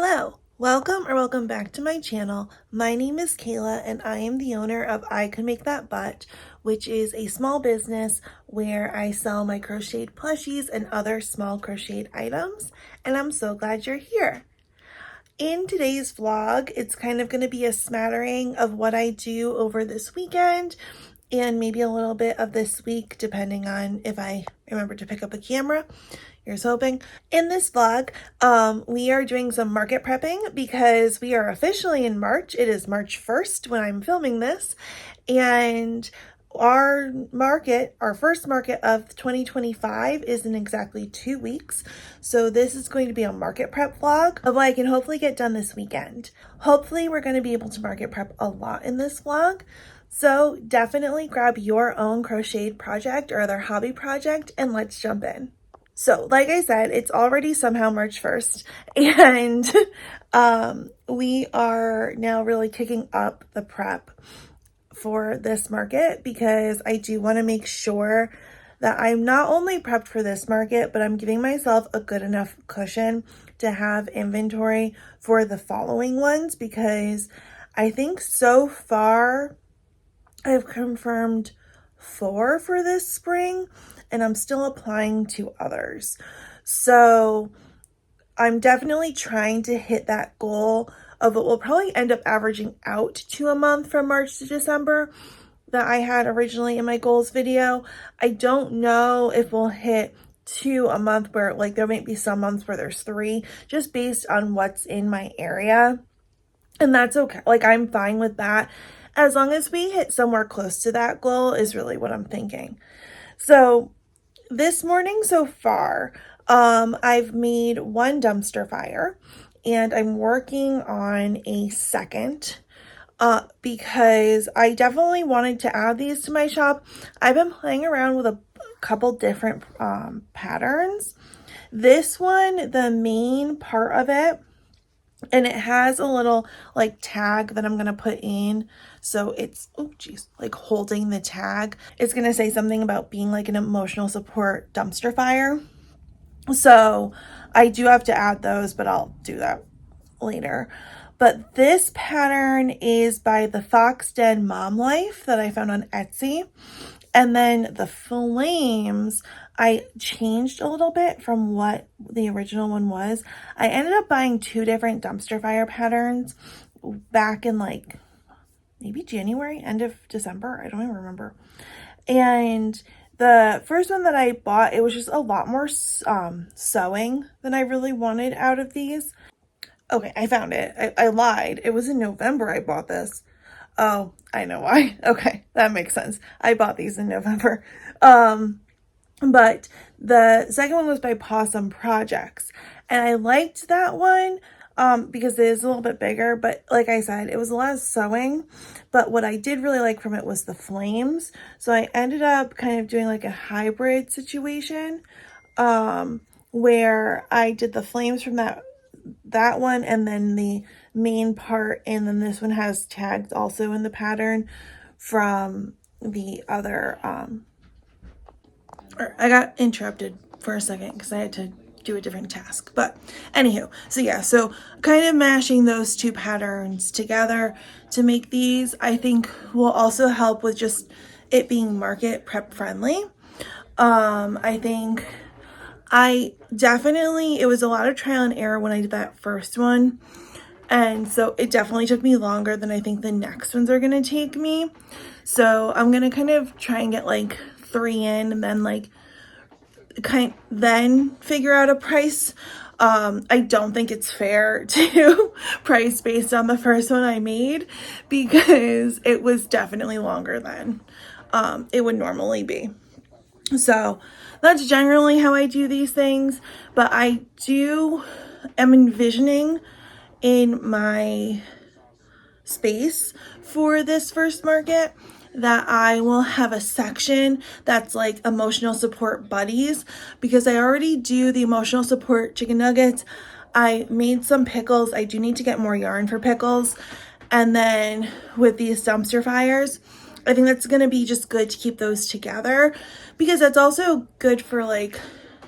Hello, welcome back to my channel. My name is Kayla and I am the owner of I Could Make That Butt, which is a small business where I sell my crocheted plushies and other small crocheted items, and I'm so glad you're here. In today's vlog, it's kind of going to be a smattering of what I do over this weekend and maybe a little bit of this week, depending on if I remember to pick up a camera. Here's hoping. In this vlog, we are doing some market prepping because we are officially in March. It is March 1st when I'm filming this, and our first market of 2025 is in exactly 2 weeks. So this is going to be a market prep vlog of what I can hopefully get done this weekend. Hopefully we're going to be able to market prep a lot in this vlog. So definitely grab your own crocheted project or other hobby project and let's jump in. So like I said, it's already somehow March 1st, and we are now really kicking up the prep for this market because I do want to make sure that I'm not only prepped for this market, but I'm giving myself a good enough cushion to have inventory for the following ones, because I think so far I've confirmed 4 for this spring, and I'm still applying to others. So I'm definitely trying to hit that goal of what will probably end up averaging out to a month from March to December that I had originally in my goals video. I don't know if we'll hit 2 a month, where like there might be some months where there's 3, just based on what's in my area. And that's okay. Like, I'm fine with that. As long as we hit somewhere close to that goal is really what I'm thinking. So this morning so far, I've made 1 dumpster fire, and I'm working on a second because I definitely wanted to add these to my shop. I've been playing around with a couple different patterns. This one, the main part of it, and it has a little like tag that I'm going to put in. So it's, oh geez, like holding the tag. It's going to say something about being like an emotional support dumpster fire. So I do have to add those, but I'll do that later. But this pattern is by the Fox Den Mom Life that I found on Etsy. And then the flames, I changed a little bit from what the original one was. I ended up buying 2 different dumpster fire patterns back in like maybe January, end of December. I don't even remember. And the first one that I bought, it was just a lot more sewing than I really wanted out of these. Okay, I found it. I lied. It was in November I bought this. Oh, I know why. Okay, that makes sense. I bought these in November. But the second one was by Possum Projects, and I liked that one because it is a little bit bigger, but like I said, it was a lot of sewing. But what I did really like from it was the flames. So I ended up kind of doing like a hybrid situation where I did the flames from that one, and then the main part, and then this one has tags also in the pattern from the other I got interrupted for a second because I had to do a different task. But anywho, so yeah, so kind of mashing those 2 patterns together to make these, I think will also help with just it being market prep friendly. I think it was a lot of trial and error when I did that first one. And so it definitely took me longer than I think the next ones are going to take me. So I'm going to kind of try and get like 3 in, and then like then figure out a price. I don't think it's fair to price based on the first one I made, because it was definitely longer than it would normally be. So that's generally how I do these things, but I am envisioning in my space for this first market that I will have a section that's like emotional support buddies, because I already do the emotional support chicken nuggets. I made some pickles. I do need to get more yarn for pickles. And then with these dumpster fires, I think that's going to be just good to keep those together, because that's also good for like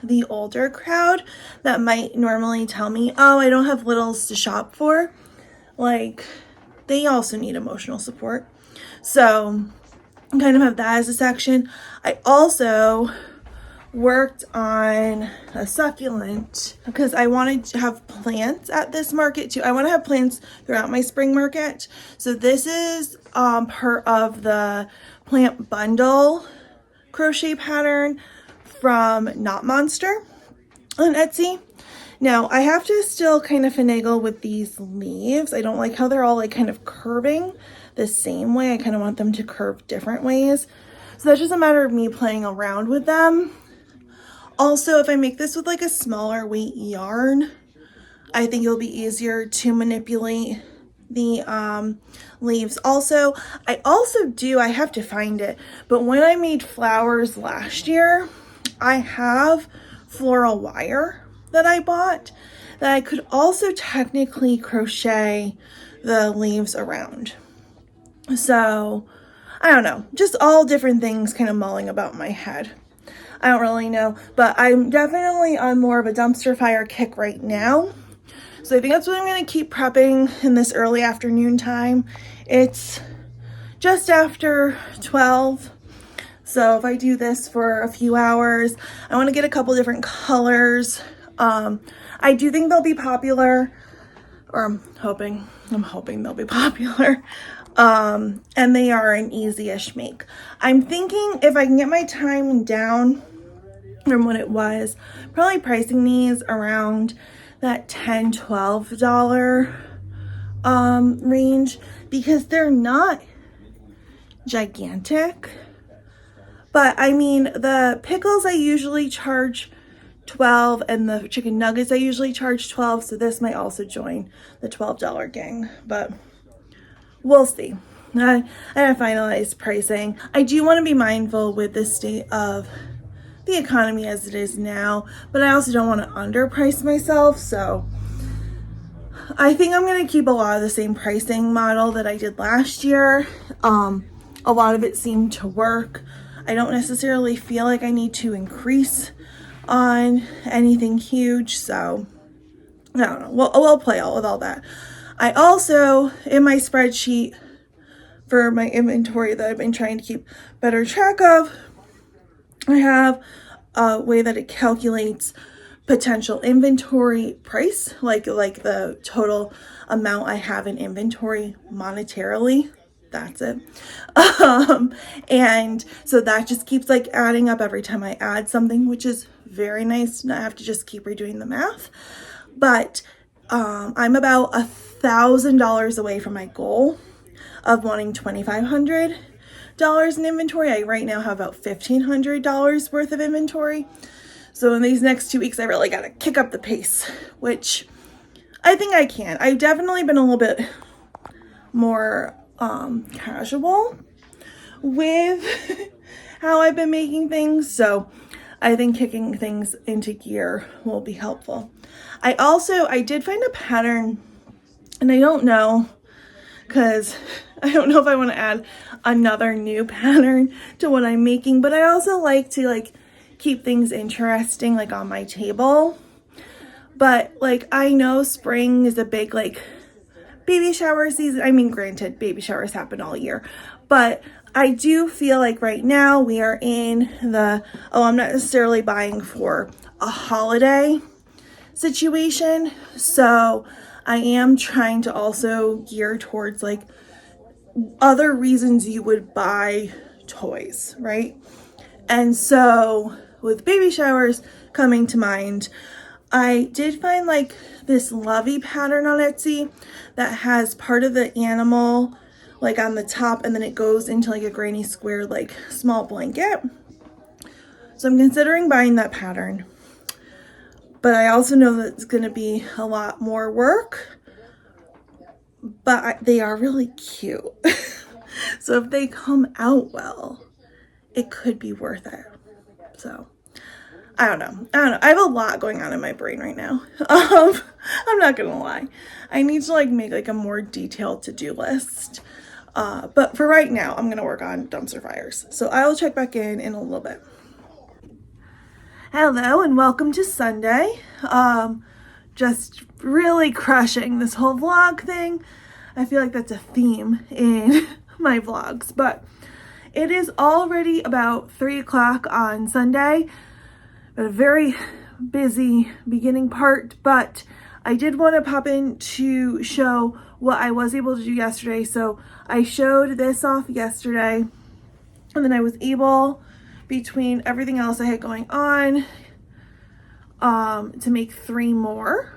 the older crowd that might normally tell me, oh, I don't have littles to shop for. Like, they also need emotional support. So I kind of have that as a section. I also worked on a succulent because I wanted to have plants at this market too. I want to have plants throughout my spring market. So this is part of the plant bundle crochet pattern from Knot Monster on Etsy. Now I have to still kind of finagle with these leaves. I don't like how they're all like kind of curving the same way. I kind of want them to curve different ways. So that's just a matter of me playing around with them. Also, if I make this with like a smaller weight yarn, I think it'll be easier to manipulate the leaves. Also, I have to find it, but when I made flowers last year, I have floral wire that I bought that I could also technically crochet the leaves around. So, I don't know, just all different things kind of mulling about in my head. I don't really know, but I'm definitely on more of a dumpster fire kick right now. So I think that's what I'm going to keep prepping in this early afternoon time. It's just after 12. So if I do this for a few hours, I want to get a couple different colors. I do think they'll be popular, or I'm hoping they'll be popular. And they are an easy-ish make. I'm thinking if I can get my time down from what it was, probably pricing these around that $10-12 range, because they're not gigantic. But I mean, the pickles I usually charge $12 and the chicken nuggets I usually charge $12, so this might also join the $12 gang, but we'll see. I haven't finalized pricing. I do want to be mindful with the state of the economy as it is now, but I also don't want to underprice myself, so I think I'm going to keep a lot of the same pricing model that I did last year. A lot of it seemed to work. I don't necessarily feel like I need to increase on anything huge, so I don't know. We'll play out with all that. I also, in my spreadsheet for my inventory that I've been trying to keep better track of, I have a way that it calculates potential inventory price, like the total amount I have in inventory monetarily. That's it. And so that just keeps like adding up every time I add something, which is very nice to not have to just keep redoing the math. But I'm about $1,000 away from my goal of wanting $2,500 in inventory. I right now have about $1,500 worth of inventory. So in these next 2 weeks, I really got to kick up the pace, which I think I can. I've definitely been a little bit more casual with how I've been making things. So I think kicking things into gear will be helpful. I did find a pattern, and I don't know, because I don't know if I want to add another new pattern to what I'm making, but I also like to keep things interesting on my table. But I know spring is a big baby shower season. I mean, granted, baby showers happen all year, but I do feel like right now we are in I'm not necessarily buying for a holiday situation. So I am trying to also gear towards other reasons you would buy toys, right? And so with baby showers coming to mind, I did find this lovey pattern on Etsy that has part of the animal on the top, and then it goes into a granny square small blanket. So I'm considering buying that pattern, but I also know that it's going to be a lot more work, but they are really cute. So if they come out well, it could be worth it. So I don't know. I have a lot going on in my brain right now. I'm not gonna lie. I need to make a more detailed to-do list. But for right now, I'm gonna work on dumpster fires. So I'll check back in a little bit. Hello and welcome to Sunday. Just really crushing this whole vlog thing. I feel like that's a theme in my vlogs, but it is already about 3 o'clock on Sunday. A very busy beginning part, but I did want to pop in to show what I was able to do yesterday. So I showed this off yesterday, and then I was able, between everything else I had going on, to make 3 more.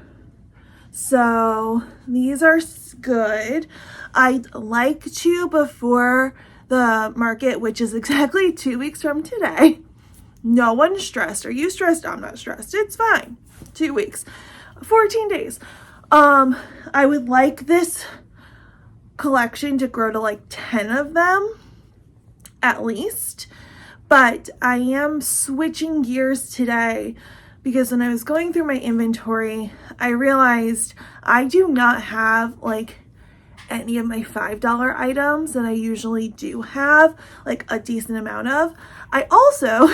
So these are good. I'd like to, before the market, which is exactly 2 weeks from today. No one's stressed. Are you stressed? I'm not stressed. It's fine. 2 weeks, 14 days. I would like this collection to grow to like 10 of them at least. But I am switching gears today because when I was going through my inventory, I realized I do not have like any of my $5 items that I usually do have like a decent amount of. I also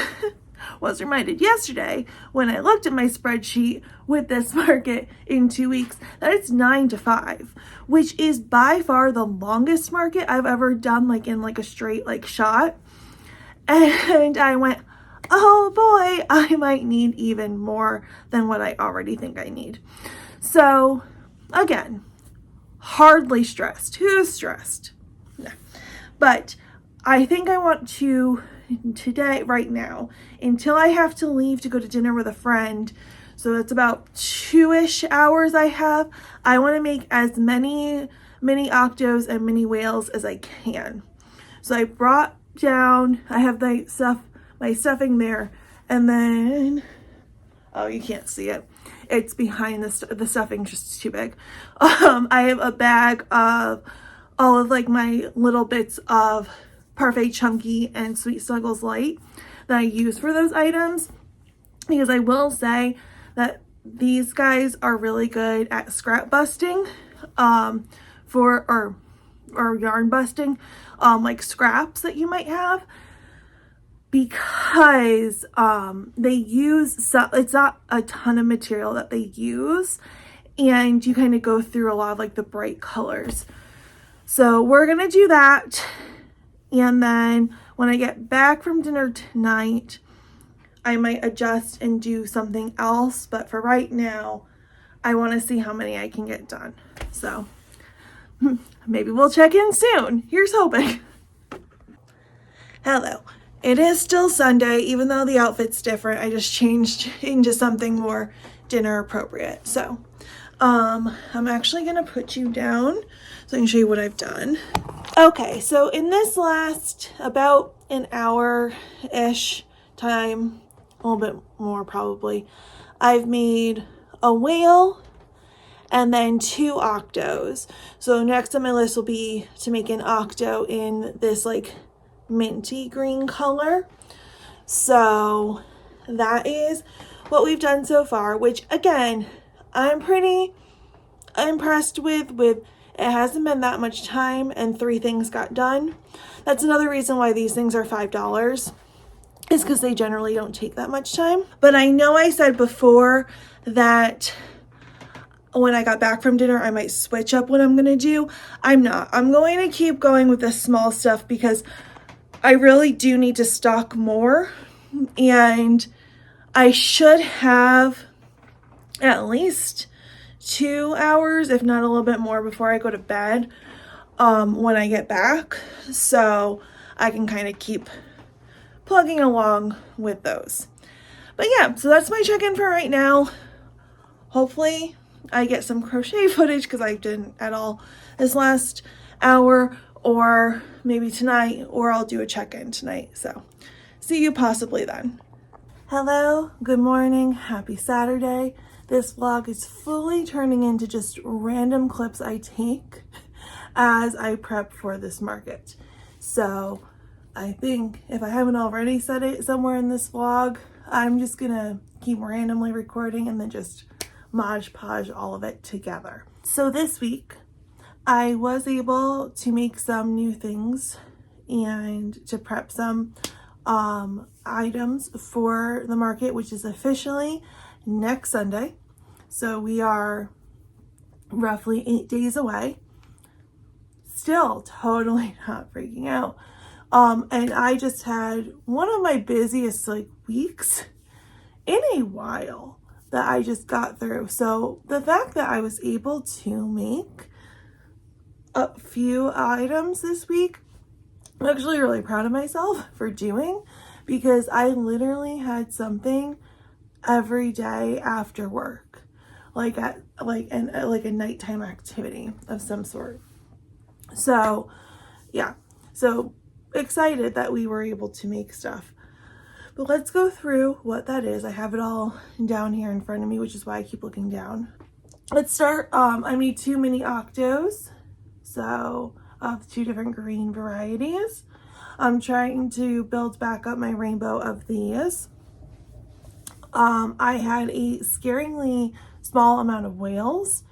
was reminded yesterday when I looked at my spreadsheet with this market in 2 weeks that it's 9 to 5, which is by far the longest market I've ever done, like in like a straight like shot. And I went, oh boy, I might need even more than what I already think I need. So again, hardly stressed. Who's stressed? No. But I think I want to today, right now, until I have to leave to go to dinner with a friend. So it's about 2-ish hours I have. I want to make as many mini octos and mini whales as I can. So I brought down, I have my stuffing there, and then, oh, you can't see it. It's behind the stuffing, just too big. I have a bag of all of like my little bits of Parfait Chunky and Sweet Snuggles Light that I use for those items, because I will say that these guys are really good at scrap busting, or yarn busting, like scraps that you might have, because they use, it's not a ton of material that they use, and you kind of go through a lot of like the bright colors. So we're gonna do that, and then when I get back from dinner tonight, I might adjust and do something else, but for right now I want to see how many I can get done. So maybe we'll check in soon. Here's hoping. Hello. It is still Sunday, even though the outfit's different. I just changed into something more dinner appropriate. So I'm actually going to put you down so I can show you what I've done. Okay, so in this last about an hour-ish time, a little bit more probably, I've made a whale and then 2 octos. So next on my list will be to make an octo in this like minty green color. So that is what we've done so far, which again, I'm pretty impressed with. It hasn't been that much time and 3 things got done. That's another reason why these things are $5, is because they generally don't take that much time. But I know I said before that when I got back from dinner, I might switch up what I'm going to do. I'm not. I'm going to keep going with the small stuff because I really do need to stock more. And I should have at least 2 hours, if not a little bit more, before I go to bed when I get back. So I can kind of keep plugging along with those. But yeah, so that's my check-in for right now. Hopefully I get some crochet footage because I didn't at all this last hour, or maybe tonight, or I'll do a check-in tonight. So see you possibly then. Hello, good morning, happy Saturday. This vlog is fully turning into just random clips I take as I prep for this market. So I think if I haven't already said it somewhere in this vlog, I'm just gonna keep randomly recording and then just Mod Podge all of it together. So this week I was able to make some new things and to prep some items for the market, which is officially next Sunday. So we are roughly 8 days away. Still totally not freaking out. And I just had one of my busiest like weeks in a while that I just got through. So the fact that I was able to make a few items this week, I'm actually really proud of myself for doing, because I literally had something every day after work, like a nighttime activity of some sort. So yeah, so excited that we were able to make stuff. But let's go through what that is. I have it all down here in front of me, which is why I keep looking down. Let's start. I made 2 mini octos, so of 2 different green varieties. I'm trying to build back up my rainbow of these. I had a scaringly small amount of whales,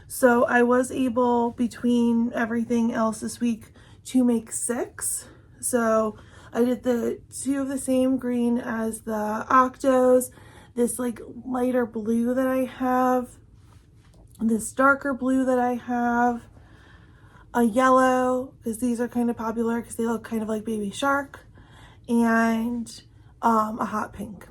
so I was able, between everything else this week, to make 6. So I did the 2 of the same green as the octos, this like lighter blue that I have, this darker blue that I have, a yellow, because these are kind of popular because they look kind of like baby shark, and a hot pink.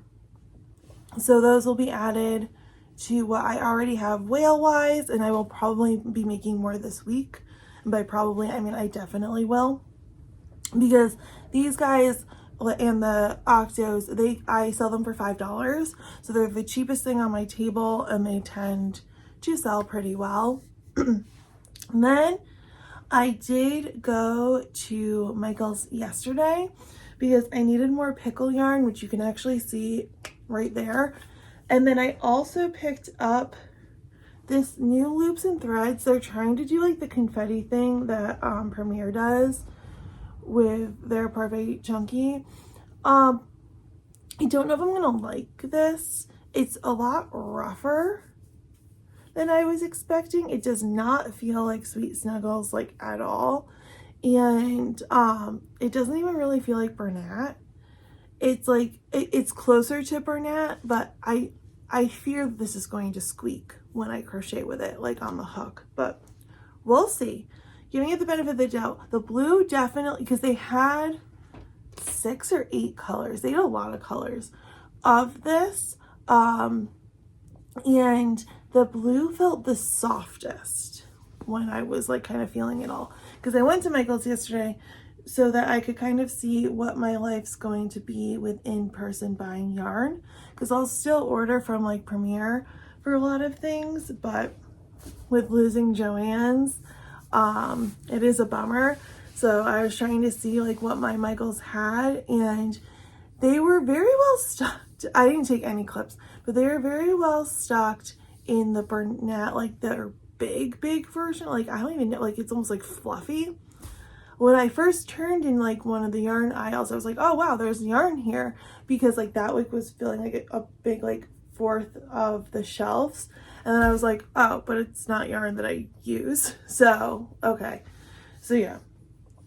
So those will be added to what I already have whale wise, and I will probably be making more this week. And by probably, I mean I definitely will, because these guys and the octos, I sell them for $5, so they're the cheapest thing on my table, and they tend to sell pretty well. And then I did go to Michael's yesterday because I needed more pickle yarn, which you can actually see right there. And then I also picked up this new Loops and Threads. They're trying to do like the confetti thing that Premier does with their Parfait Chunky. I don't know if I'm gonna like this. It's a lot rougher than I was expecting. It does not feel like Sweet Snuggles like at all. And it doesn't even really feel like Bernat. It's like, it's closer to Bernat, but I fear this is going to squeak when I crochet with it, like on the hook, but we'll see. Giving it the benefit of the doubt. The blue definitely, because they had 6 or 8 colors. They had a lot of colors of this. And the blue felt the softest when I was like kind of feeling it all. Because I went to Michael's yesterday so that I could kind of see what my life's going to be with in-person buying yarn. Because I'll still order from like Premier for a lot of things, but with losing Joann's, it is a bummer. So I was trying to see like what my Michael's had, and they were very well stocked. I didn't take any clips, but they were very well stocked in the Bernat, like their big version. Like I don't even know, like it's almost like fluffy. When I first turned in like one of the yarn aisles, I was like, oh wow, there's yarn here, because like that week was feeling like a big like fourth of the shelves. And then I was like, oh, but it's not yarn that I use. So, okay. So yeah.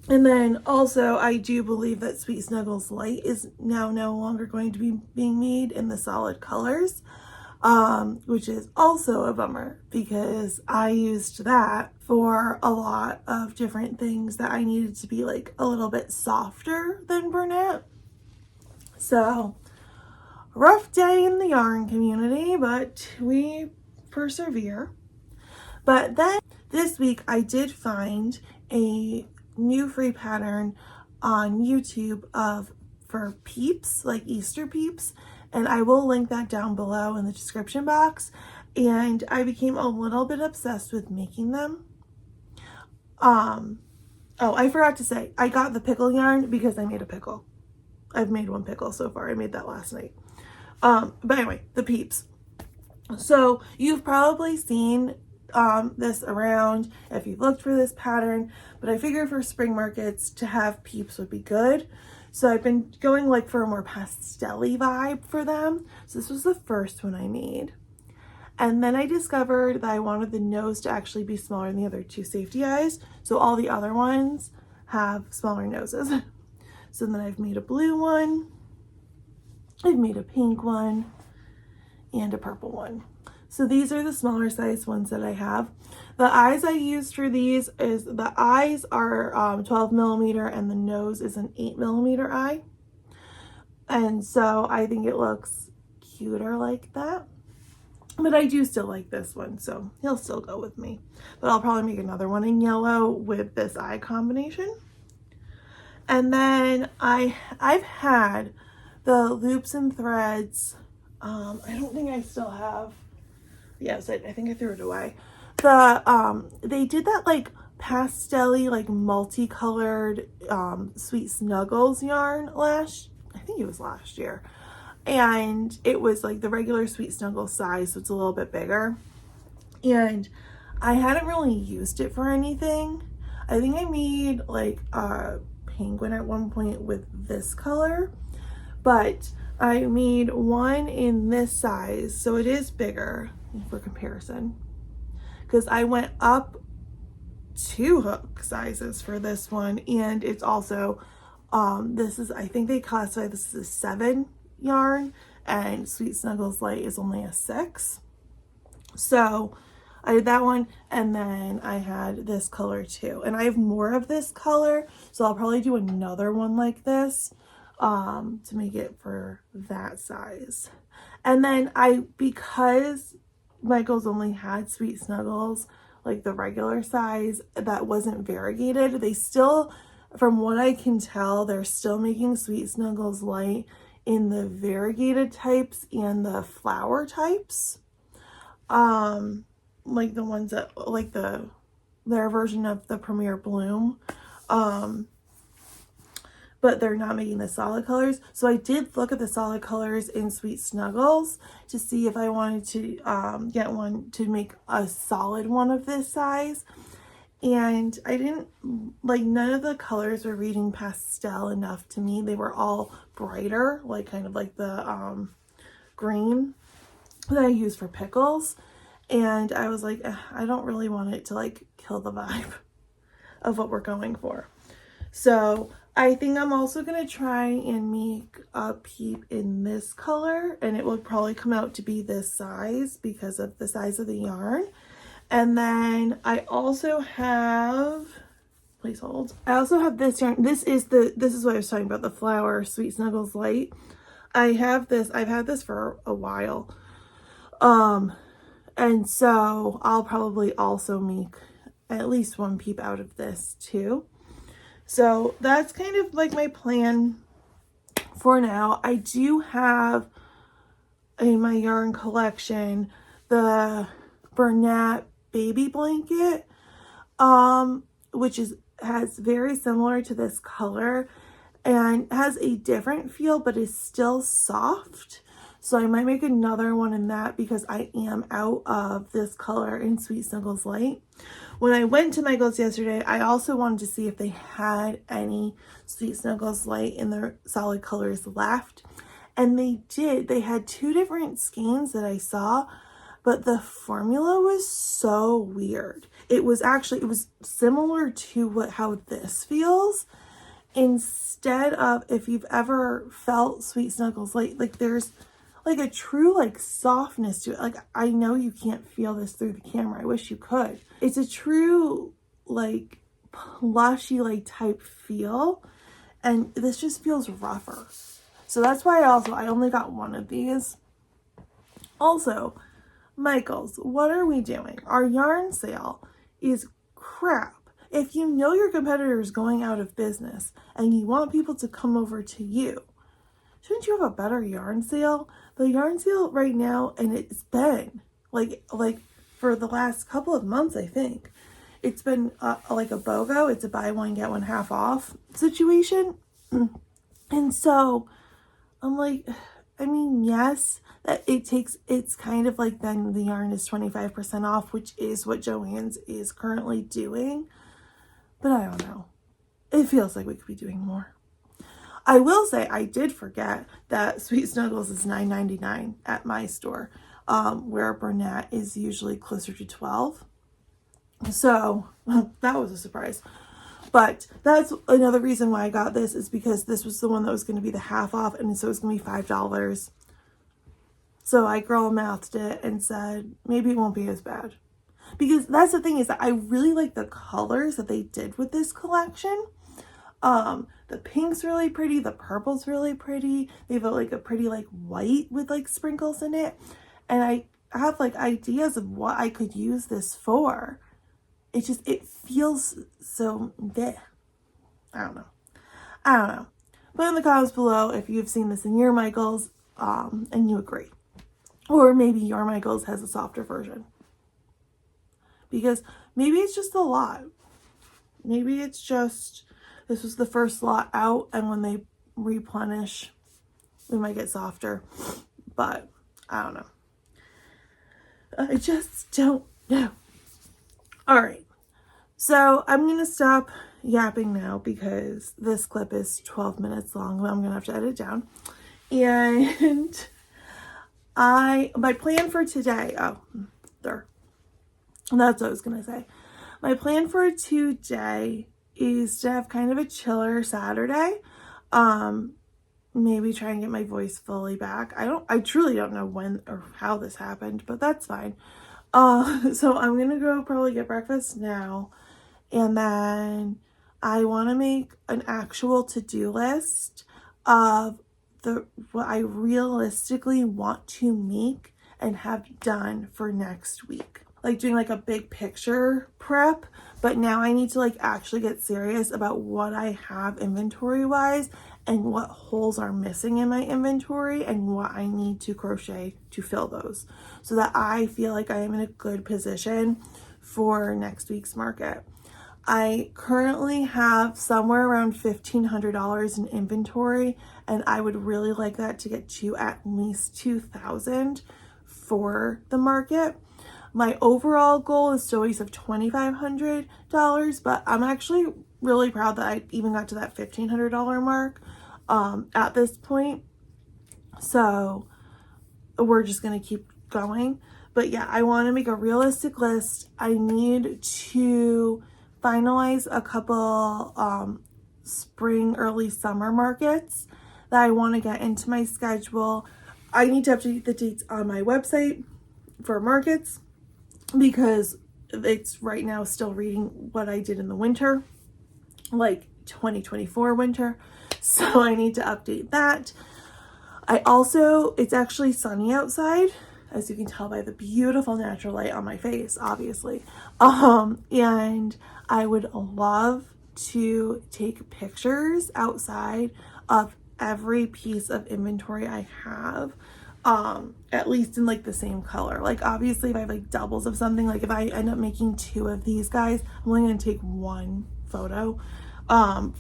And then also I do believe that Sweet Snuggles Light is now no longer going to be being made in the solid colors, which is also a bummer because I used that for a lot of different things that I needed to be like a little bit softer than Bernat. So rough day in the yarn community, but we persevere. But then this week I did find a new free pattern on YouTube for peeps, like Easter peeps, and I will link that down below in the description box. And I became a little bit obsessed with making them. Oh, I forgot to say, I got the pickle yarn because I made a pickle. I've made one pickle so far. I made that last night. But anyway, the peeps. So you've probably seen this around if you've looked for this pattern, but I figured for spring markets to have peeps would be good. So I've been going like for a more pastel-y vibe for them. So this was the first one I made. And then I discovered that I wanted the nose to actually be smaller than the other 2 safety eyes. So all the other ones have smaller noses. So then I've made a blue one, I've made a pink one and a purple one. So these are the smaller size ones that I have. The eyes I used for these is, the eyes are 12 millimeter and the nose is an 8 millimeter eye. And so I think it looks cuter like that. But I do still like this one, so he'll still go with me. But I'll probably make another one in yellow with this eye combination. And then I've had the loops and threads. I don't think I still have. Yes, I think I threw it away. They did that like pastel-y, like multicolored Sweet Snuggles yarn I think it was last year. And it was like the regular Sweet Snuggles size, so it's a little bit bigger. And I hadn't really used it for anything. I think I made like a penguin at one point with this color, but I made one in this size, so it is bigger for comparison, because I went up 2 hook sizes for this one. And it's also this is, I think they classify this as a 7 yarn, and Sweet Snuggles Light is only a 6. So I did that one, and then I had this color too, and I have more of this color, so I'll probably do another one like this to make it for that size. And then because Michael's only had Sweet Snuggles, like the regular size that wasn't variegated, they still, from what I can tell, they're still making Sweet Snuggles Light in the variegated types and the flower types. Like the ones that, like their version of the Premier Bloom. But they're not making the solid colors. So I did look at the solid colors in Sweet Snuggles to see if I wanted to get one to make a solid one of this size. And I didn't, like, none of the colors were reading pastel enough to me. They were all brighter, like kind of like the green that I use for pickles. And I was like, I don't really want it to like kill the vibe of what we're going for. So I think I'm also going to try and make a peep in this color, and it will probably come out to be this size because of the size of the yarn. And then I also have, please hold. I also have this yarn. This is what I was talking about, the flower Sweet Snuggles Light. I've had this for a while. And so I'll probably also make at least one peep out of this too. So that's kind of like my plan for now. I do have in my yarn collection the Bernat baby blanket, which has very similar to this color and has a different feel, but is still soft. So I might make another one in that because I am out of this color in Sweet Snuggles Light. When I went to Michael's yesterday, I also wanted to see if they had any Sweet Snuggles Light in their solid colors left. And they did. They had 2 different skeins that I saw, but the formula was so weird. It was similar to how this feels. Instead of, if you've ever felt Sweet Snuggles Light, like there's like a true like softness to it. Like, I know you can't feel this through the camera. I wish you could. It's a true like plushy like type feel, and this just feels rougher. So that's why I only got one of these. Also, Michael's, what are we doing? Our yarn sale is crap. If you know your competitor is going out of business and you want people to come over to you, shouldn't you have a better yarn sale? The yarn sale right now, and it's been like for the last couple of months, I think it's been like a BOGO. It's a buy one get one half off situation. And so I'm like, I mean, yes, that it's kind of like then the yarn is 25% off, which is what Joann's is currently doing. But I don't know. It feels like we could be doing more. I will say I did forget that Sweet Snuggles is $9.99 at my store, where Bernat is usually closer to $12. So that was a surprise. But that's another reason why I got this, is because this was the one that was going to be the half off, and so it was going to be $5. So I girl mathed it and said, maybe it won't be as bad. Because that's the thing, is that I really like the colors that they did with this collection. The pink's really pretty, the purple's really pretty. They have like a pretty like white with like sprinkles in it. And I have like ideas of what I could use this for. It feels so bleh. I don't know. Put in the comments below if you've seen this in your Michaels, and you agree. Or maybe your Michaels has a softer version. Because maybe it's just a lot. Maybe it's just, this was the first lot out, and when they replenish, we might get softer. But I don't know. I just don't know. All right. So I'm going to stop yapping now because this clip is 12 minutes long. I'm going to have to edit it down. And my plan for today, that's what I was going to say. My plan for today is to have kind of a chiller Saturday. Maybe try and get my voice fully back. I truly don't know when or how this happened, but that's fine. So I'm going to go probably get breakfast now. And then I want to make an actual to-do list of what I realistically want to make and have done for next week. Like doing like a big picture prep, but now I need to like actually get serious about what I have inventory wise and what holes are missing in my inventory and what I need to crochet to fill those, so that I feel like I am in a good position for next week's market. I currently have somewhere around $1,500 in inventory, and I would really like that to get to at least $2,000 for the market. My overall goal is to always have $2,500, but I'm actually really proud that I even got to that $1,500 mark at this point. So we're just going to keep going. But yeah, I want to make a realistic list. I need to finalize a couple spring, early summer markets that I want to get into my schedule. I need to update the dates on my website for markets because it's right now still reading what I did in the winter, like 2024 winter. So I need to update that. It's actually sunny outside, as you can tell by the beautiful natural light on my face, obviously. And I would love to take pictures outside of every piece of inventory I have, at least in like the same color. Like obviously if I have like doubles of something, like if I end up making 2 of these guys, I'm only going to take 1 photo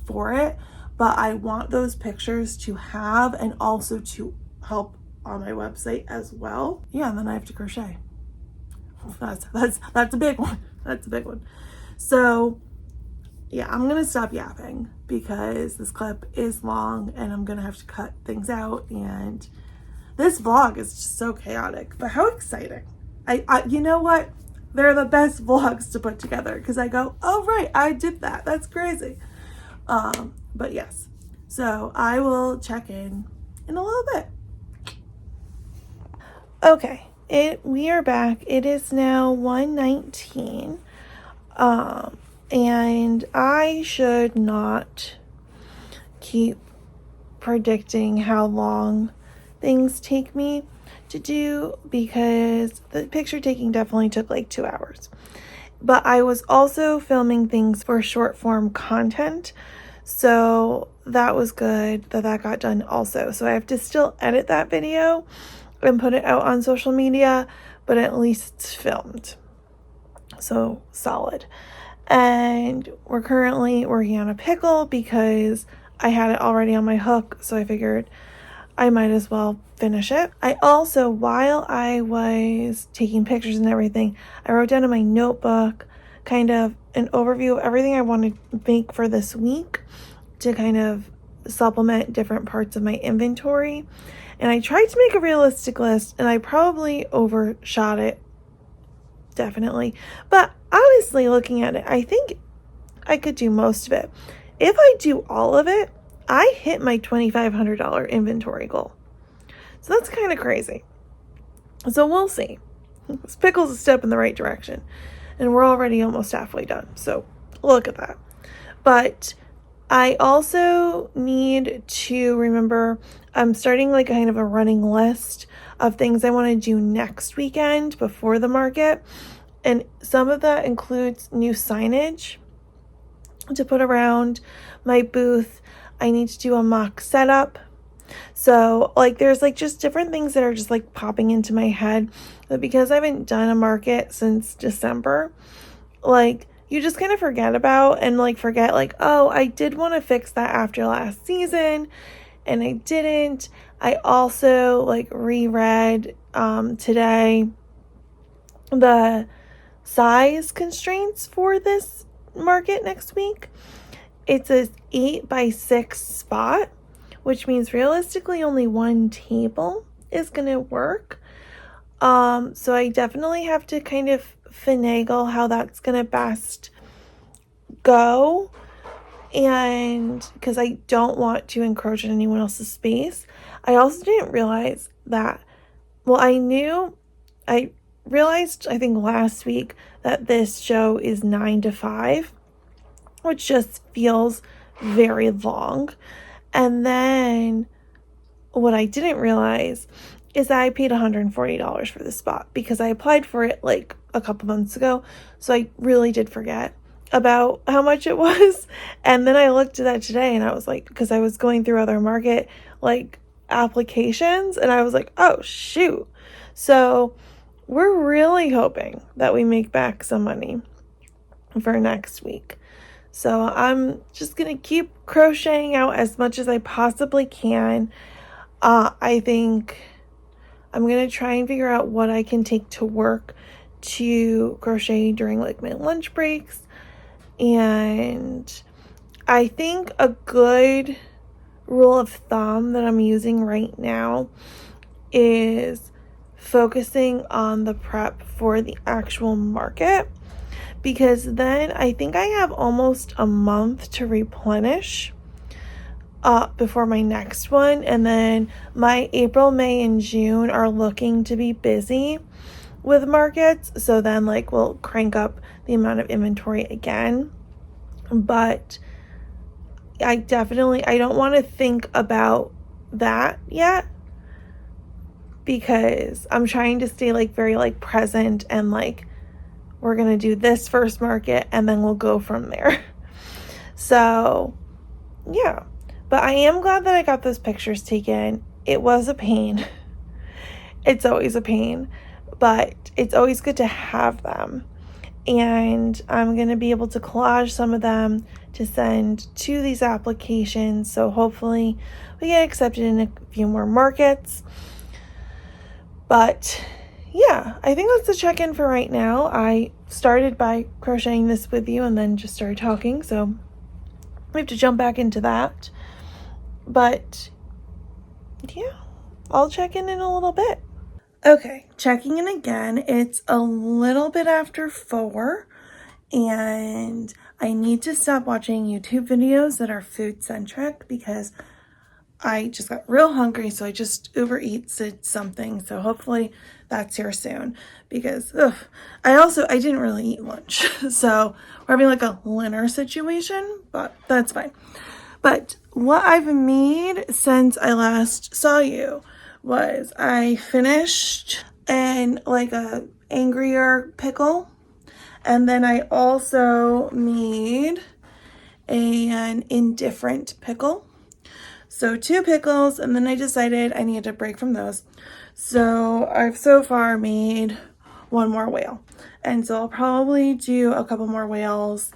for it. But I want those pictures to have and also to help on my website as well. Yeah, and then I have to crochet. That's a big one. That's a big one. So yeah, I'm gonna stop yapping because this clip is long and I'm gonna have to cut things out, and this vlog is just so chaotic, but how exciting. I you know what? They're the best vlogs to put together because I go, oh right, I did that. That's crazy. But yes, so I will check in a little bit. Okay, we are back. It is now 1:19. And I should not keep predicting how long things take me to do, because the picture taking definitely took like 2 hours. But I was also filming things for short form content, so that was good that got done also. So I have to still edit that video and put it out on social media, but at least it's filmed. So solid. And we're currently working on a pickle because I had it already on my hook, so I figured I might as well finish it. I also, while I was taking pictures and everything, I wrote down in my notebook kind of an overview of everything I want to make for this week to kind of supplement different parts of my inventory. And I tried to make a realistic list, and I probably overshot it, definitely. But honestly, looking at it, I think I could do most of it. If I do all of it, I hit my $2,500 inventory goal. So that's kind of crazy. So we'll see. This pickle's a step in the right direction. And we're already almost halfway done. So look at that. But I also need to remember I'm starting like kind of a running list of things I want to do next weekend before the market. And some of that includes new signage to put around my booth. I need to do a mock setup. So like there's like just different things that are just like popping into my head. But because I haven't done a market since December, like you just kind of forget about and like forget like, oh, I did want to fix that after last season and I didn't. I also like reread today the size constraints for this market next week. It's a 8x6 spot, which means realistically only one table is gonna work. So I definitely have to kind of finagle how that's gonna best go, and because I don't want to encroach on anyone else's space. I also didn't realize that, well, I realized I think last week that this show is 9 to 5, which just feels very long. And then what I didn't realize is that I paid $140 for the spot because I applied for it like a couple months ago. So I really did forget about how much it was. And then I looked at that today and I was like, because I was going through other market like applications and I was like, oh shoot. So we're really hoping that we make back some money for next week. So I'm just going to keep crocheting out as much as I possibly can. I think I'm going to try and figure out what I can take to work to crochet during like my lunch breaks. And I think a good rule of thumb that I'm using right now is focusing on the prep for the actual market, because then I think I have almost a month to replenish before my next one. And then my April, May, and June are looking to be busy with markets. So then like we'll crank up the amount of inventory again. But I don't want to think about that yet, because I'm trying to stay like very like present and like we're going to do this first market and then we'll go from there. So yeah, but I am glad that I got those pictures taken. It was a pain. It's always a pain, but it's always good to have them. And I'm going to be able to collage some of them to send to these applications. So hopefully we get accepted in a few more markets. But yeah, I think that's the check-in for right now. I started by crocheting this with you and then just started talking. So we have to jump back into that. But yeah, I'll check in a little bit. Okay, checking in again. It's a little bit after 4 and I need to stop watching YouTube videos that are food centric because I just got real hungry. So I just Uber Eats something. So hopefully that's here soon, because I didn't really eat lunch. So we're having like a dinner situation, but that's fine. But what I've made since I last saw you was I finished an like a angrier pickle, and then I also made an indifferent pickle. So 2 pickles, and then I decided I needed a break from those. So I've so far made 1 more whale, and so I'll probably do a couple more whales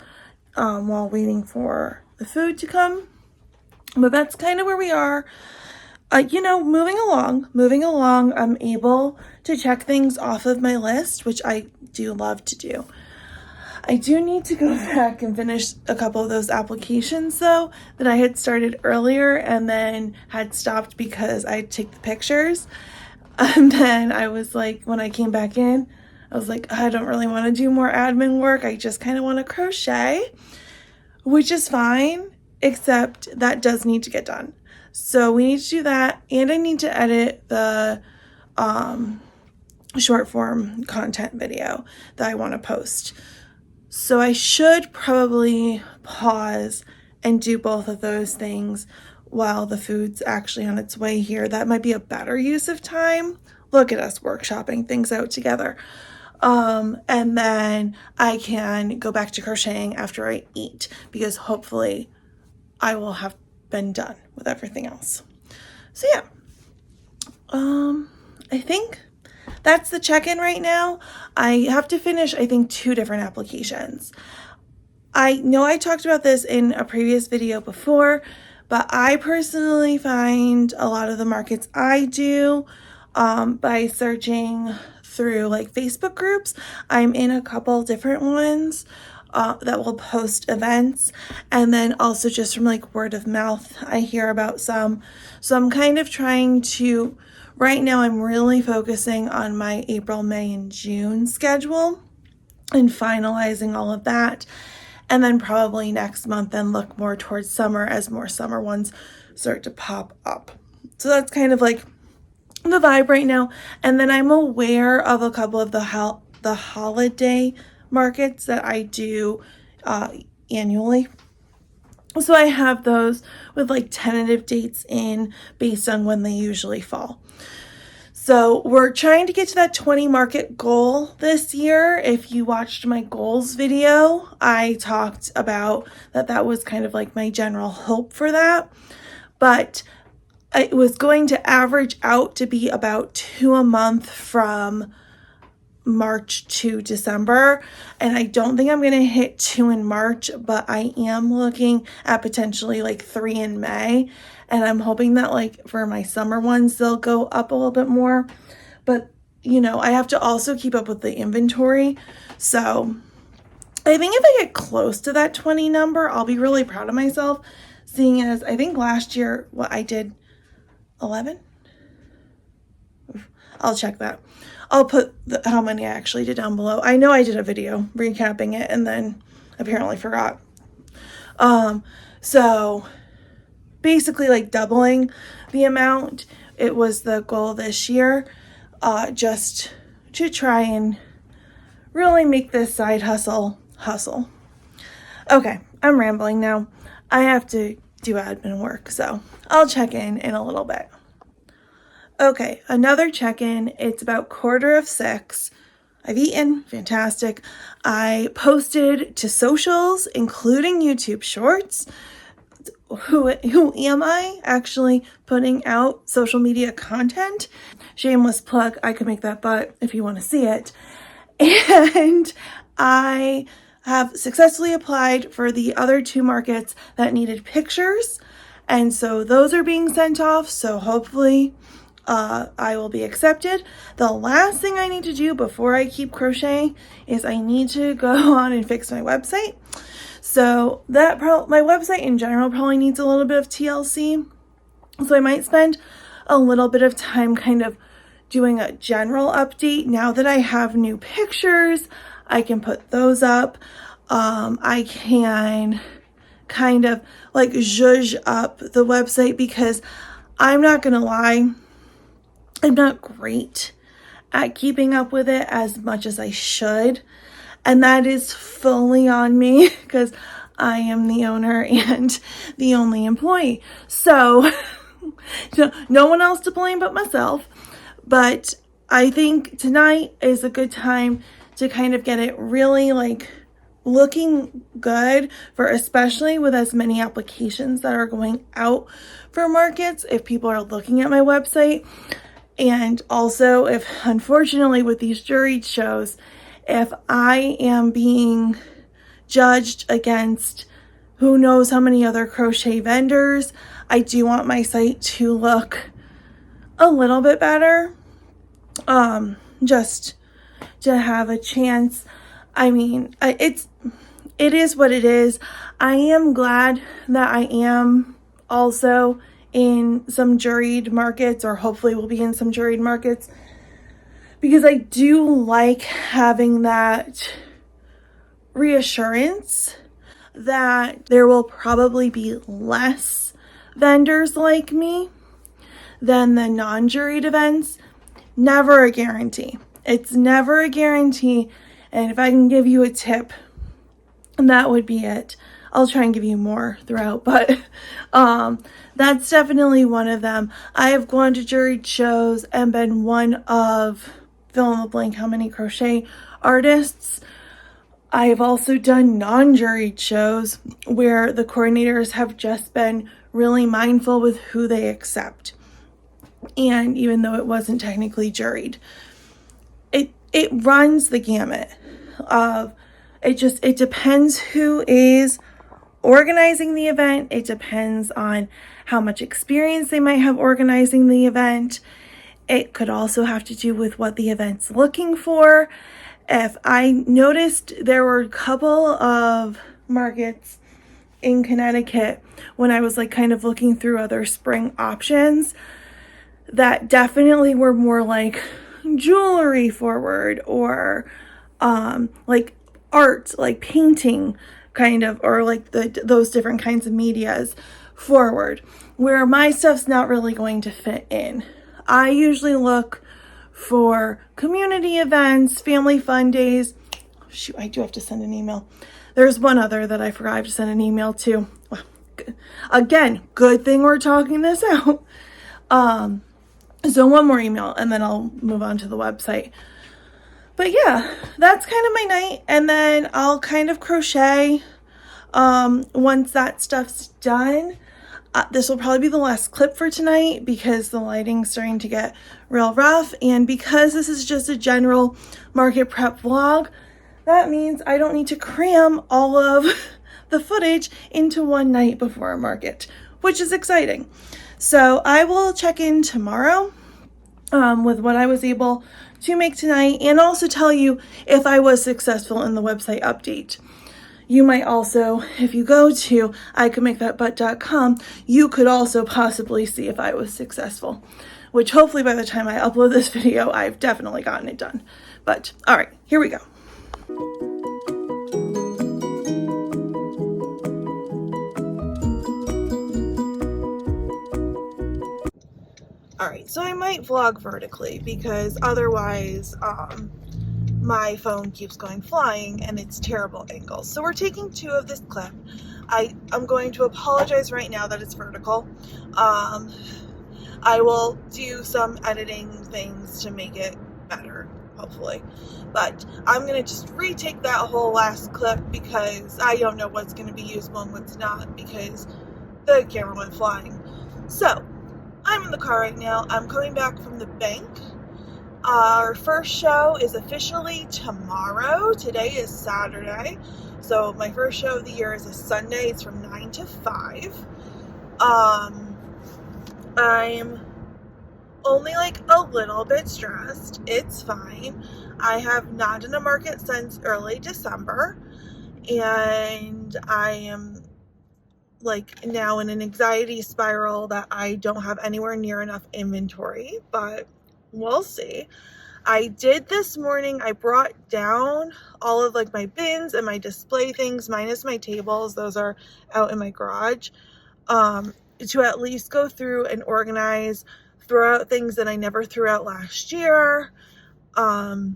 while waiting for the food to come. But that's kind of where we are. Moving along, I'm able to check things off of my list, which I do love to do. I do need to go back and finish a couple of those applications though that I had started earlier and then had stopped because I took the pictures. And then I was like, when I came back in, I was like, I don't really want to do more admin work. I just kind of want to crochet. which is fine, except that does need to get done. So we need to do that, and I need to edit the short form content video that I want to post. So I should probably pause and do both of those things while the food's actually on its way here. That might be a better use of time. Look at us workshopping things out together. And then I can go back to crocheting after I eat, because hopefully I will have been done with everything else. So yeah, I think that's the check-in right now. I have to finish, I think, 2 different applications. I know I talked about this in a previous video before, but I personally find a lot of the markets I do by searching through like Facebook groups. I'm in a couple different ones that will post events, and then also just from like word of mouth, I hear about some. So I'm kind of trying to, right now I'm really focusing on my April, May, and June schedule and finalizing all of that. And then probably next month then look more towards summer as more summer ones start to pop up. So that's kind of like the vibe right now. And then I'm aware of a couple of the holiday markets that I do annually. So I have those with like tentative dates in based on when they usually fall. So we're trying to get to that 20 market goal this year. If you watched my goals video, I talked about that was kind of like my general hope for that. But it was going to average out to be about 2 a month from March to December. And I don't think I'm going to hit 2 in March, but I am looking at potentially like 3 in May. And I'm hoping that like for my summer ones, they'll go up a little bit more. But, you know, I have to also keep up with the inventory. So I think if I get close to that 20 number, I'll be really proud of myself, seeing as I think last year, what I did 11? I'll check that. I'll put how many I actually did down below. I know I did a video recapping it and then apparently forgot. So basically like doubling the amount. It was the goal this year, just to try and really make this side hustle. Okay, I'm rambling now. I have to do admin work, so I'll check in a little bit. Okay, another check-in. It's about 5:45. I've eaten, fantastic. I posted to socials, including YouTube Shorts. Who am I actually putting out social media content? Shameless plug, I could make that butt if you want to see it. And I have successfully applied for the other 2 markets that needed pictures. And so those are being sent off. So hopefully I will be accepted. The last thing I need to do before I keep crocheting is I need to go on and fix my website. So that my website in general probably needs a little bit of TLC. So I might spend a little bit of time kind of doing a general update. Now that I have new pictures, I can put those up. I can kind of like zhuzh up the website, because I'm not gonna lie, I'm not great at keeping up with it as much as I should. And that is fully on me, because I am the owner and the only employee. So no one else to blame but myself. But I think tonight is a good time to kind of get it really like looking good, for especially with as many applications that are going out for markets, if people are looking at my website. And also, if unfortunately with these juried shows, if I am being judged against who knows how many other crochet vendors, I do want my site to look a little bit better, just to have a chance. I mean, it is what it is. I am glad that I am also in some juried markets, or hopefully will be in some juried markets, because I do like having that reassurance that there will probably be less vendors like me than the non-juried events. Never a guarantee. It's never a guarantee. And if I can give you a tip, that would be it. I'll try and give you more throughout, but that's definitely one of them. I have gone to juried shows and been one of, fill in the blank, how many crochet artists. I have also done non-juried shows where the coordinators have just been really mindful with who they accept. And even though it wasn't technically juried, it runs the gamut of, it depends who is organizing the event. It depends on how much experience they might have organizing the event. It could also have to do with what the event's looking for. If I noticed there were a couple of markets in Connecticut when I was like kind of looking through other spring options that definitely were more like jewelry forward or like art, like painting kind of, or like those different kinds of medias forward, where my stuff's not really going to fit in. I usually look for community events, family fun days. Shoot, I do have to send an email. There's one other that I forgot to send an email to. Well, again, good thing we're talking this out. So one more email and then I'll move on to the website. But yeah, that's kind of my night. And then I'll kind of crochet once that stuff's done. This will probably be the last clip for tonight because the lighting's starting to get real rough. And because this is just a general market prep vlog, that means I don't need to cram all of the footage into one night before a market, which is exciting. So I will check in tomorrow with what I was able to make tonight and also tell you if I was successful in the website update. You might also, if you go to ICouldMakeThatButt.com, you could also possibly see if I was successful, which hopefully by the time I upload this video, I've definitely gotten it done. But all right, here we go. All right, so I might vlog vertically because otherwise my phone keeps going flying and it's terrible angles. So we're taking 2 of this clip. I'm going to apologize right now that it's vertical. I will do some editing things to make it better, hopefully. But I'm going to just retake that whole last clip because I don't know what's going to be usable and what's not because the camera went flying. So I'm in the car right now. I'm coming back from the bank. Our first show is officially tomorrow. Today is Saturday. So my first show of the year is a Sunday. It's from 9 to 5. I'm only like a little bit stressed. It's fine. I have not done a market since early December. And I am like now in an anxiety spiral that I don't have anywhere near enough inventory, but we'll see. I did this morning, I brought down all of like my bins and my display things, minus my tables, those are out in my garage, to at least go through and organize, throw out things that I never threw out last year, and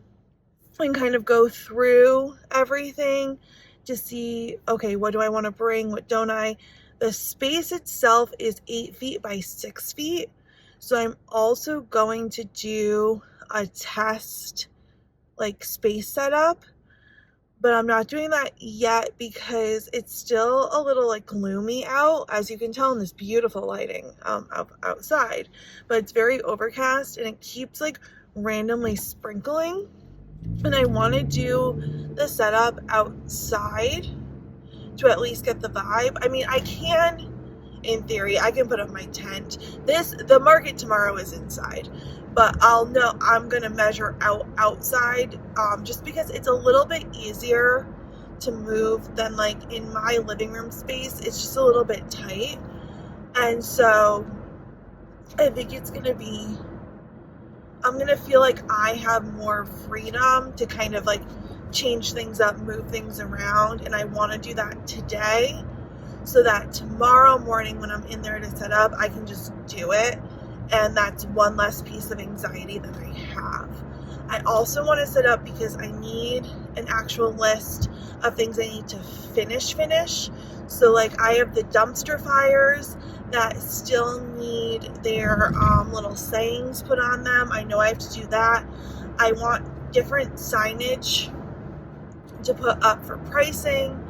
kind of go through everything to see, okay, what do I want to bring, what don't I? The space itself is 8 feet by 6 feet. So I'm also going to do a test like space setup, but I'm not doing that yet because it's still a little like gloomy out, as you can tell in this beautiful lighting outside, but it's very overcast and it keeps like randomly sprinkling. And I want to do the setup outside to at least get the vibe. I mean, I can, in theory, I can put up my tent. The market tomorrow is inside, but I'm gonna measure outside, just because it's a little bit easier to move than like in my living room space. It's just a little bit tight, and so I think I'm gonna feel like I have more freedom to kind of like change things up, move things around, and I want to do that today so that tomorrow morning when I'm in there to set up, I can just do it, and that's one less piece of anxiety that I have. I also want to set up because I need an actual list of things I need to finish. So like I have the dumpster fires that still need their little sayings put on them. I know I have to do that. I want different signage to put up for pricing.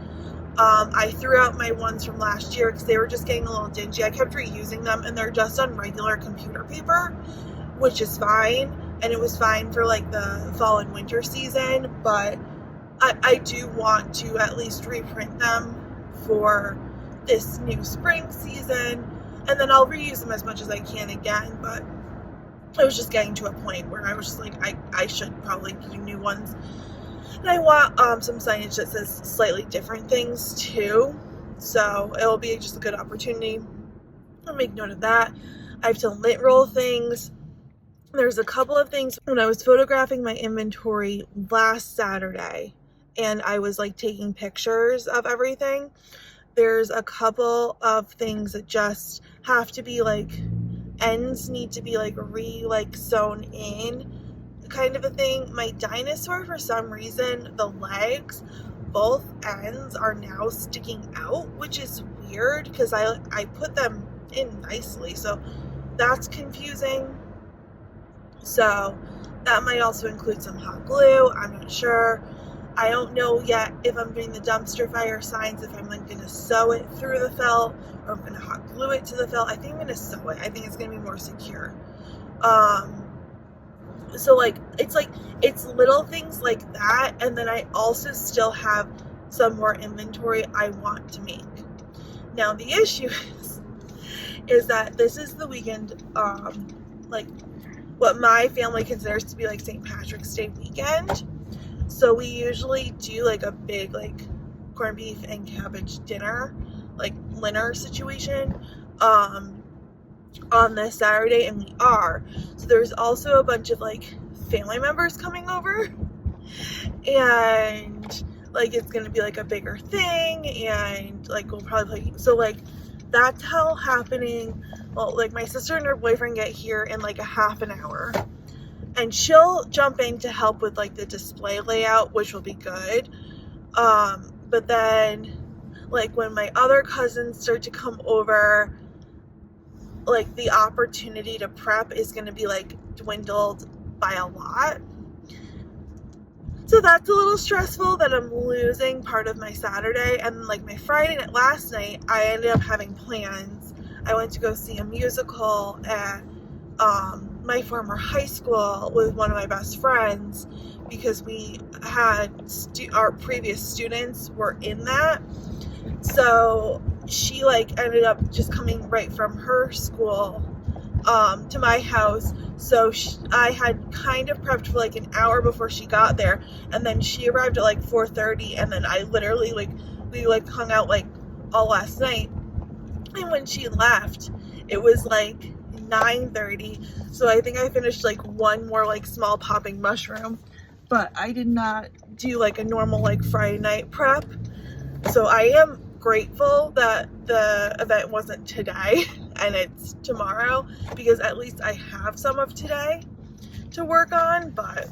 I threw out my ones from last year because they were just getting a little dingy. I kept reusing them, and they're just on regular computer paper, which is fine. And it was fine for like the fall and winter season, but I do want to at least reprint them for this new spring season, and then I'll reuse them as much as I can again. But I was just getting to a point where I was just like, I should probably do new ones. And I want some signage that says slightly different things too. So it'll be just a good opportunity. I'll make note of that. I have to lint roll things. There's a couple of things when I was photographing my inventory last Saturday and I was like taking pictures of everything. There's a couple of things that just have to be like, ends need to be like sewn in, kind of a thing. My dinosaur, for some reason, the legs, both ends are now sticking out, which is weird because I put them in nicely, so that's confusing. So that might also include some hot glue. I'm not sure. I don't know yet if I'm doing the dumpster fire signs, if I'm like going to sew it through the felt or I'm going to hot glue it to the felt. I think I'm going to sew it. I think it's going to be more secure. So like it's little things like that, and then I also still have some more inventory I want to make. Now the issue is that this is the weekend, like what my family considers to be like St. Patrick's Day weekend. So we usually do like a big like corned beef and cabbage dinner, like dinner situation, on this Saturday, and we are. So there's also a bunch of like family members coming over, and like it's gonna be like a bigger thing, and like we'll probably play. So like that's all happening. Well, like my sister and her boyfriend get here in like a half an hour, and she'll jump in to help with like the display layout, which will be good. But then like when my other cousins start to come over, like the opportunity to prep is going to be like dwindled by a lot. So that's a little stressful that I'm losing part of my Saturday. And like my Friday night, last night, I ended up having plans. I went to go see a musical at my former high school with one of my best friends because we had our previous students were in that. So she like ended up just coming right from her school to my house. So I had kind of prepped for like an hour before she got there, and then she arrived at like 4:30, and then I literally like we like hung out like all last night, and when she left it was like 9:30. So I think I finished like one more like small popping mushroom, but I did not do like a normal like Friday night prep. So I am grateful that the event wasn't today and it's tomorrow, because at least I have some of today to work on. But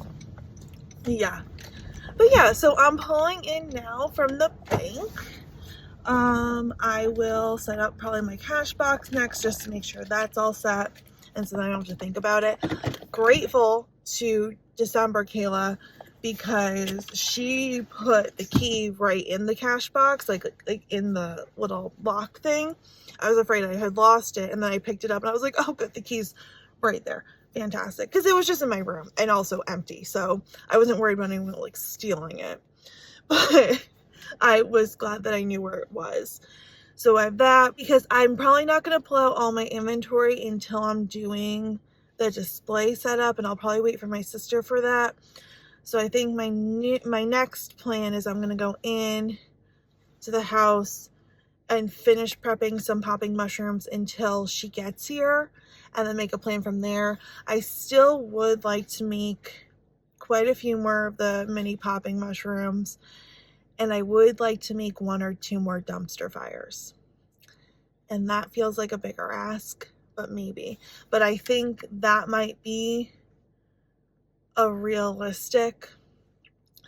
yeah, so I'm pulling in now from the bank. I will set up probably my cash box next just to make sure that's all set, and so then I don't have to think about it. Grateful to December Kayla, because she put the key right in the cash box, like in the little lock thing. I was afraid I had lost it, and then I picked it up and I was like, oh good, the key's right there. Fantastic, because it was just in my room and also empty, so I wasn't worried about anyone like stealing it. But I was glad that I knew where it was. So I have that, because I'm probably not going to pull out all my inventory until I'm doing the display setup, and I'll probably wait for my sister for that. So I think my next plan is I'm going to go in to the house and finish prepping some popping mushrooms until she gets here, and then make a plan from there. I still would like to make quite a few more of the mini popping mushrooms, and I would like to make 1 or 2 more dumpster fires. And that feels like a bigger ask, but maybe. But I think that might be a realistic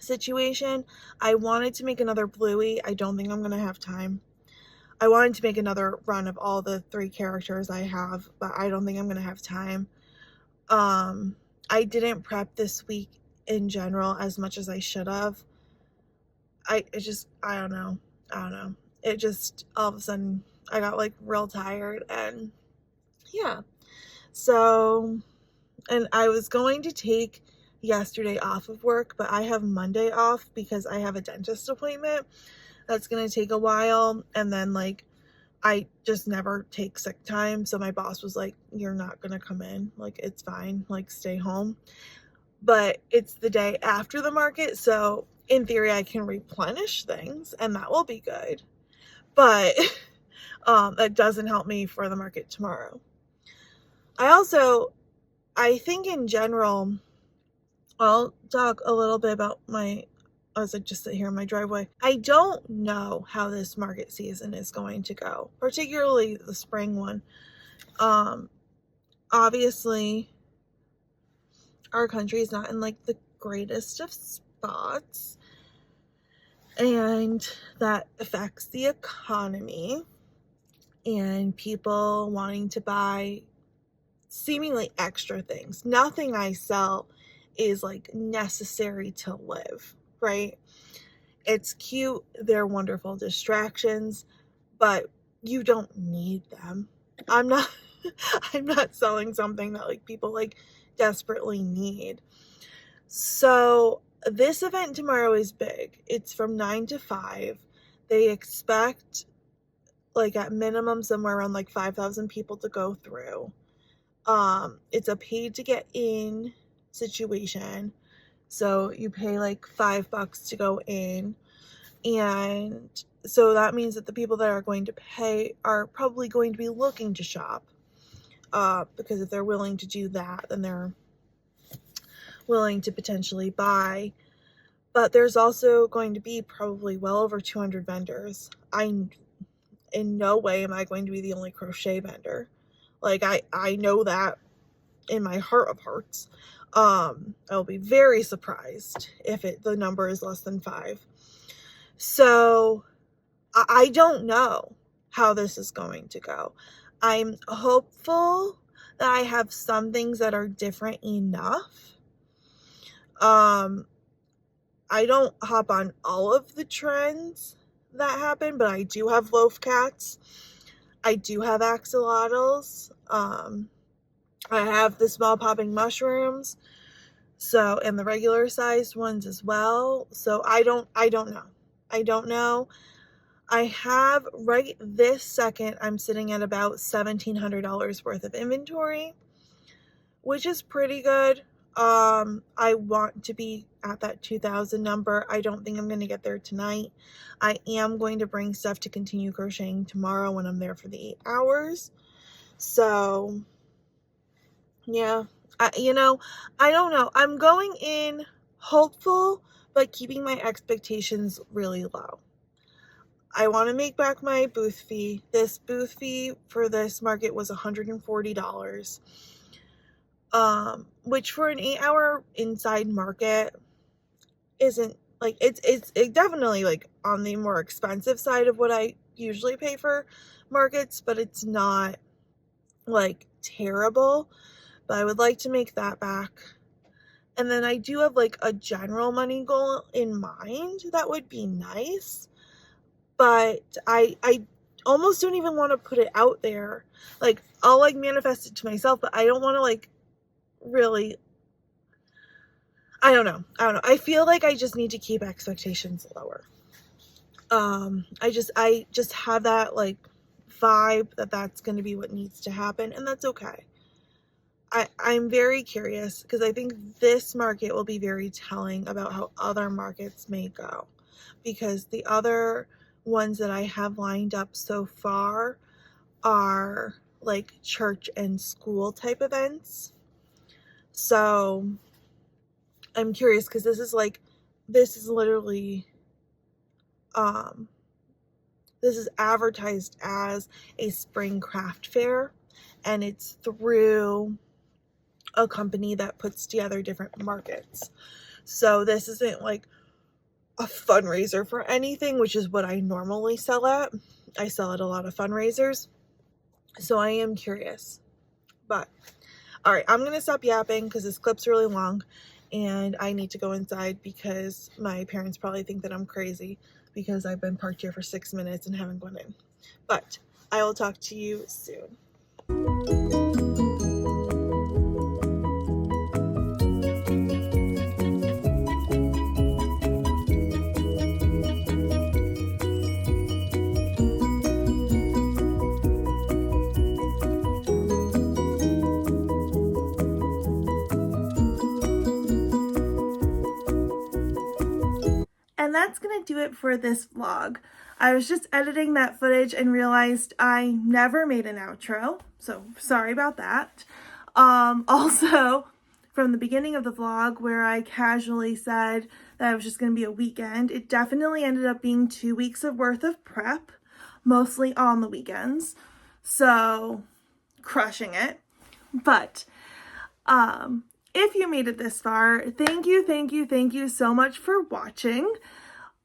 situation. I wanted to make another bluey. I don't think I'm going to have time. I wanted to make another run of all the 3 characters I have, but I don't think I'm going to have time. I didn't prep this week in general as much as I should have. I don't know. It just, all of a sudden, I got like real tired, and yeah. So, and I was going to take yesterday off of work, but I have Monday off because I have a dentist appointment that's going to take a while, and then like I just never take sick time, so my boss was like, you're not going to come in, like it's fine, like stay home. But it's the day after the market, so in theory I can replenish things, and that will be good. But that doesn't help me for the market tomorrow. I think in general, I'll talk a little bit about as I just sit here in my driveway. I don't know how this market season is going to go, particularly the spring one. Obviously, our country is not in like the greatest of spots, and that affects the economy and people wanting to buy seemingly extra things. Nothing I sell is like necessary to live, right? It's cute, they're wonderful distractions, but you don't need them. I'm not I'm not selling something that like people like desperately need. So this event tomorrow is big. It's from 9 to 5. They expect like at minimum somewhere around like 5,000 people to go through. It's a paid to get in situation. So you pay like $5 to go in. And so that means that the people that are going to pay are probably going to be looking to shop. Because if they're willing to do that, then they're willing to potentially buy. But there's also going to be probably well over 200 vendors. In no way am I going to be the only crochet vendor. Like I know that in my heart of hearts. I'll be very surprised if the number is less than 5. So I don't know how this is going to go. I'm hopeful that I have some things that are different enough. I don't hop on all of the trends that happen, but I do have loaf cats. I do have axolotls. I have the small popping mushrooms. So, and the regular sized ones as well. So I don't know. I don't know. I have right this second, I'm sitting at about $1,700 worth of inventory, which is pretty good. I want to be at that 2,000 number. I don't think I'm going to get there tonight. I am going to bring stuff to continue crocheting tomorrow when I'm there for the 8 hours. So, yeah, I don't know. I'm going in hopeful, but keeping my expectations really low. I want to make back my booth fee. This booth fee for this market was $140. Which for an 8-hour inside market isn't like, it's definitely like on the more expensive side of what I usually pay for markets, but it's not like terrible. But I would like to make that back. And then I do have like a general money goal in mind that would be nice, but I almost don't even want to put it out there. Like I'll like manifest it to myself, but I don't want to like really, I don't know. I feel like I just need to keep expectations lower. I just have that like vibe that that's going to be what needs to happen, and that's okay. I'm very curious because I think this market will be very telling about how other markets may go, because the other ones that I have lined up so far are like church and school type events. So I'm curious because this is literally, this is advertised as a spring craft fair, and it's through a company that puts together different markets. So this isn't like a fundraiser for anything, which is what I normally sell at. I sell at a lot of fundraisers. So I am curious. But all right, I'm going to stop yapping because this clip's really long and I need to go inside because my parents probably think that I'm crazy because I've been parked here for 6 minutes and haven't gone in. But I will talk to you soon. And that's gonna do it for this vlog. I was just editing that footage and realized I never made an outro, so sorry about that. Also, from the beginning of the vlog where I casually said that it was just gonna be a weekend, it definitely ended up being 2 weeks of worth of prep, mostly on the weekends. So, crushing it. But, if you made it this far, thank you so much for watching.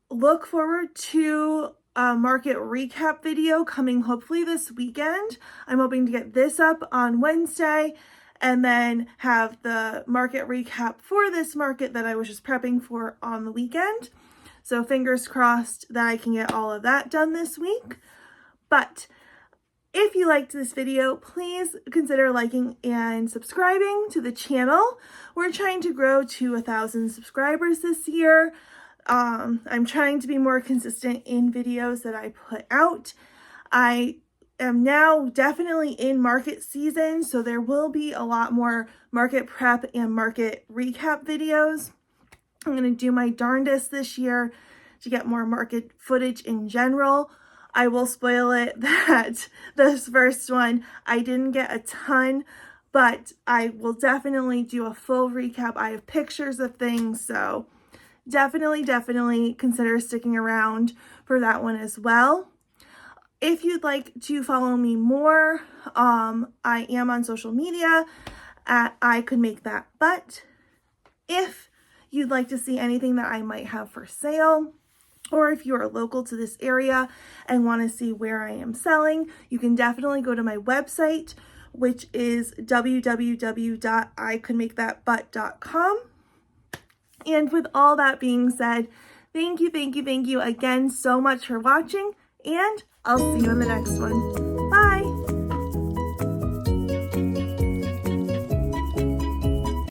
Look forward to a market recap video coming hopefully this weekend. I'm hoping to get this up on Wednesday and then have the market recap for this market that I was just prepping for on the weekend. So fingers crossed that I can get all of that done this week. But if you liked this video, please consider liking and subscribing to the channel. We're trying to grow to 1,000 subscribers this year. I'm trying to be more consistent in videos that I put out. I am now definitely in market season, so there will be a lot more market prep and market recap videos. I'm going to do my darndest this year to get more market footage in general. I will spoil it that this first one, I didn't get a ton, but I will definitely do a full recap. I have pictures of things, so definitely consider sticking around for that one as well. If you'd like to follow me more, I am on social media at I Could Make That But. If you'd like to see anything that I might have for sale, or if you are local to this area and want to see where I am selling, you can definitely go to my website, which is www.icouldmakethatbut.com. And with all that being said, thank you again so much for watching, and I'll see you in the next one.